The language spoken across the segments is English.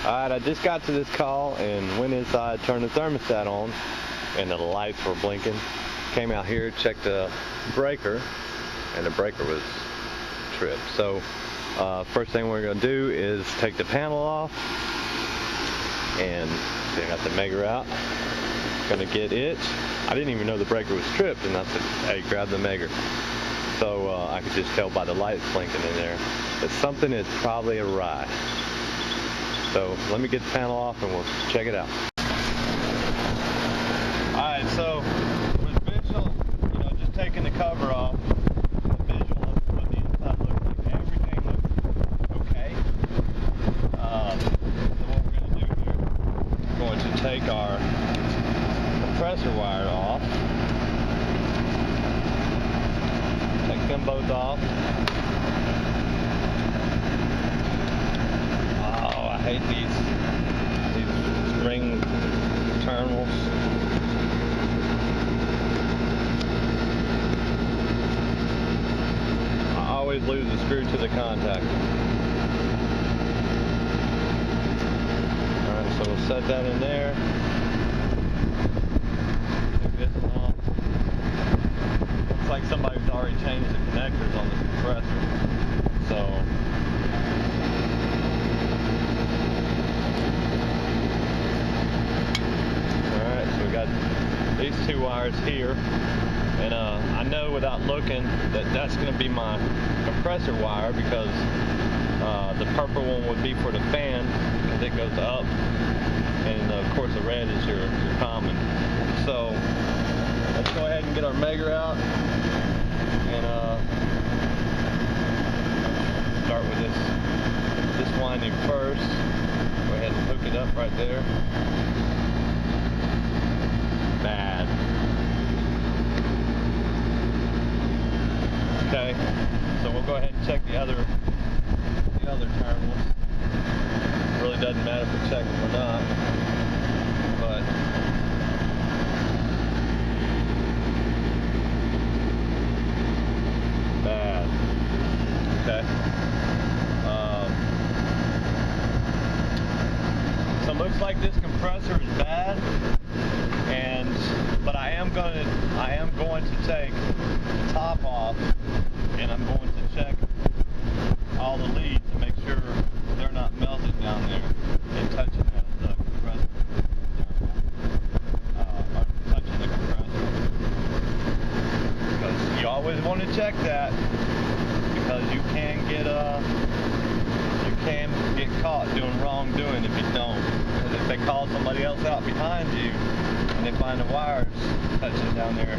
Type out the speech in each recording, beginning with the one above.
Alright, I just got to this call and went inside, turned the thermostat on, and the lights were blinking. Came out here, checked the breaker, and the breaker was tripped. So first thing we're going to do is take the panel off, and I got the megger out. Gonna get it. I didn't even know the breaker was tripped, and I said, hey, grab the megger. So I could just tell by the lights blinking in there that something is probably awry. So let me get the panel off and we'll check it out. Alright, so with visual, just taking the cover off, the visual of what the inside looks like, everything looks okay. So what we're going to do here, we're going to take our compressor wire off, take them both off. I hate these ring terminals. I always lose the screw to the contact. Alright, so we'll set that in there. Take this off. Looks like somebody's already changed the connectors on this compressor. So these two wires here, and I know without looking that that's going to be my compressor wire, because the purple one would be for the fan because it goes up, and of course the red is your common. So let's go ahead and get our megger out and start with this winding first. Go ahead and hook it up right there. Bad. Okay, so we'll go ahead and check the other terminals. Really doesn't matter if we check them or not, but bad. Okay. So it looks like this compressor is bad. But I am going to take the top off, and I'm going to check all the leads to make sure they're not melted down there and touching the compressor, or touching the compressor. Because you always want to check that, because you can get caught doing wrongdoing if you don't. Because if they call somebody else out behind you and they find the wires touching down there,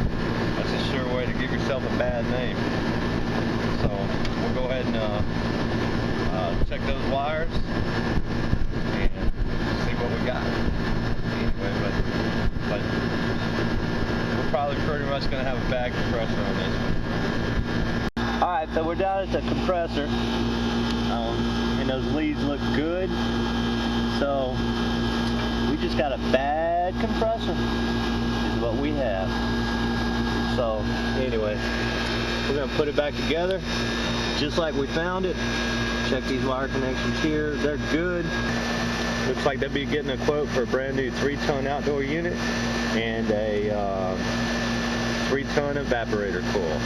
that's a sure way to give yourself a bad name. So we'll go ahead and check those wires and see what we got. Anyway, but we're probably pretty much going to have a bad compressor on this one. Alright, so we're down at the compressor, and those leads look good. So we just got a bad compressor is what we have. So anyway, we're going to put it back together just like we found it. Check these wire connections here. They're good. Looks like they'll be getting a quote for a brand new 3-ton outdoor unit and a 3-ton evaporator coil.